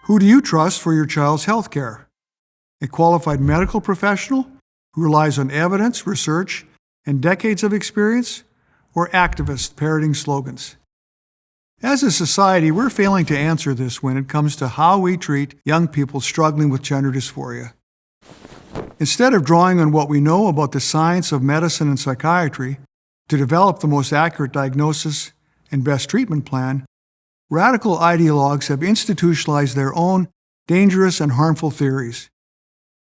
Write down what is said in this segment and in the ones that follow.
Who do you trust for your child's health care? A qualified medical professional who relies on evidence, research, and decades of experience, or activists parroting slogans? As a society, we're failing to answer this when it comes to how we treat young people struggling with gender dysphoria. Instead of drawing on what we know about the science of medicine and psychiatry to develop the most accurate diagnosis and best treatment plan, radical ideologues have institutionalized their own dangerous and harmful theories,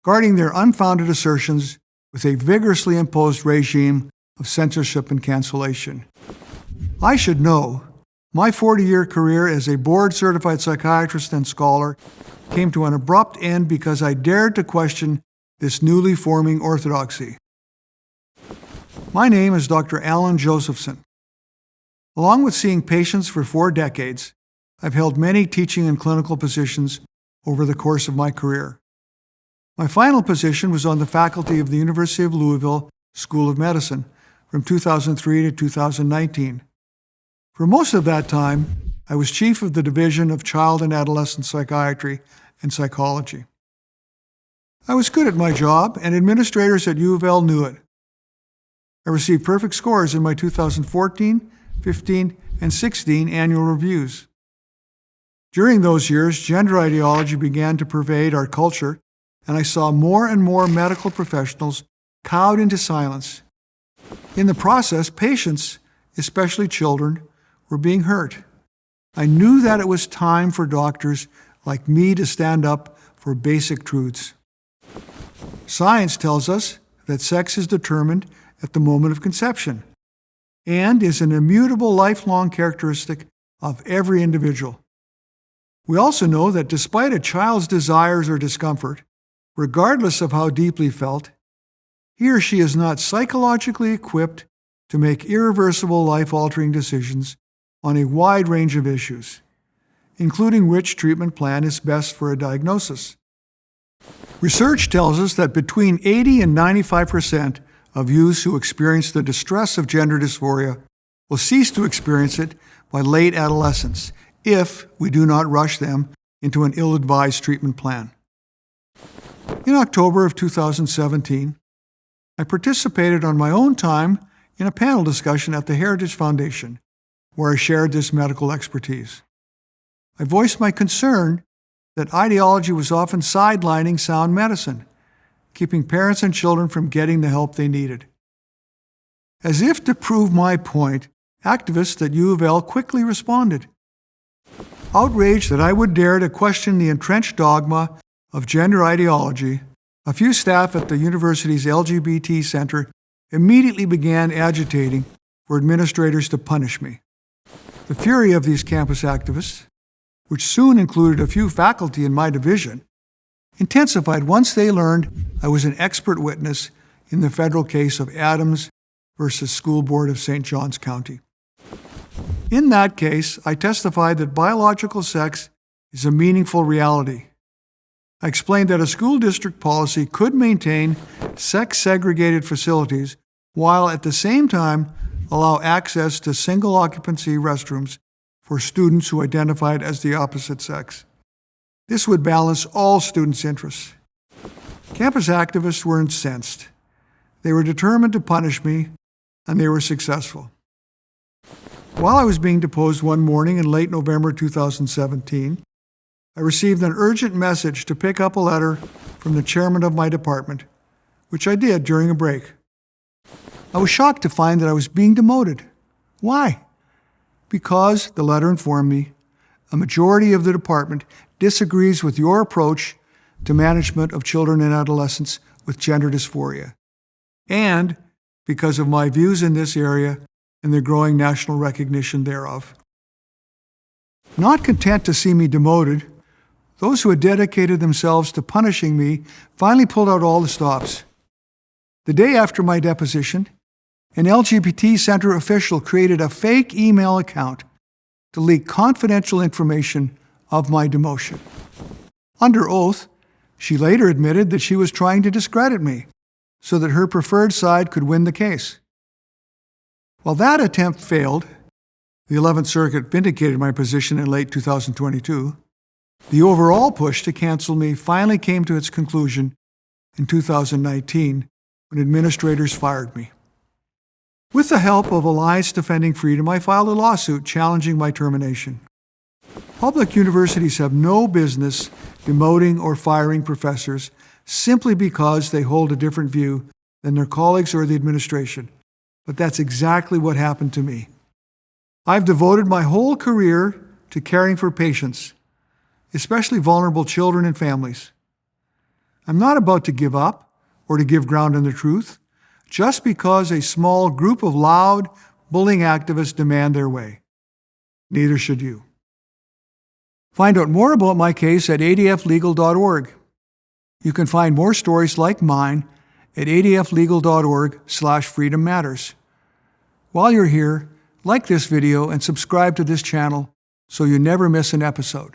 guarding their unfounded assertions with a vigorously imposed regime of censorship and cancellation. I should know, my 40-year career as a board-certified psychiatrist and scholar came to an abrupt end because I dared to question this newly forming orthodoxy. My name is Dr. Allan Josephson. Along with seeing patients for 4 decades, I've held many teaching and clinical positions over the course of my career. My final position was on the faculty of the University of Louisville School of Medicine from 2003 to 2019. For most of that time, I was chief of the Division of Child and Adolescent Psychiatry and Psychology. I was good at my job, and administrators at U of L knew it. I received perfect scores in my 2014, 15, and 16 annual reviews. During those years, gender ideology began to pervade our culture, and I saw more and more medical professionals cowed into silence. In the process, patients, especially children, were being hurt. I knew that it was time for doctors like me to stand up for basic truths. Science tells us that sex is determined at the moment of conception and is an immutable lifelong characteristic of every individual. We also know that despite a child's desires or discomfort, regardless of how deeply felt, he or she is not psychologically equipped to make irreversible life-altering decisions on a wide range of issues, including which treatment plan is best for a diagnosis. Research tells us that between 80 and 95% of youths who experience the distress of gender dysphoria will cease to experience it by late adolescence if we do not rush them into an ill-advised treatment plan. In October of 2017, I participated on my own time in a panel discussion at the Heritage Foundation, where I shared this medical expertise. I voiced my concern that ideology was often sidelining sound medicine, keeping parents and children from getting the help they needed. As if to prove my point, activists at U of L quickly responded. Outraged that I would dare to question the entrenched dogma of gender ideology, a few staff at the university's LGBT center immediately began agitating for administrators to punish me. The fury of these campus activists, which soon included a few faculty in my division, intensified once they learned I was an expert witness in the federal case of Adams versus School Board of St. Johns County. In that case, I testified that biological sex is a meaningful reality. I explained that a school district policy could maintain sex-segregated facilities while at the same time allow access to single-occupancy restrooms for students who identified as the opposite sex. This would balance all students' interests. Campus activists were incensed. They were determined to punish me, and they were successful. While I was being deposed one morning in late November 2017, I received an urgent message to pick up a letter from the chairman of my department, which I did during a break. I was shocked to find that I was being demoted. Why? Because, the letter informed me, a majority of the department disagrees with your approach to management of children and adolescents with gender dysphoria, and because of my views in this area and the growing national recognition thereof. Not content to see me demoted, those who had dedicated themselves to punishing me finally pulled out all the stops. The day after my deposition, an LGBT Center official created a fake email account to leak confidential information of my demotion. Under oath, she later admitted that she was trying to discredit me so that her preferred side could win the case. While that attempt failed, the 11th Circuit vindicated my position in late 2022, The overall push to cancel me finally came to its conclusion in 2019 when administrators fired me. With the help of Alliance Defending Freedom, I filed a lawsuit challenging my termination. Public universities have no business demoting or firing professors simply because they hold a different view than their colleagues or the administration. But that's exactly what happened to me. I've devoted my whole career to caring for patients, especially vulnerable children and families. I'm not about to give up or to give ground on the truth just because a small group of loud, bullying activists demand their way. Neither should you. Find out more about my case at adflegal.org. You can find more stories like mine at adflegal.org/Freedom Matters. While you're here, like this video and subscribe to this channel so you never miss an episode.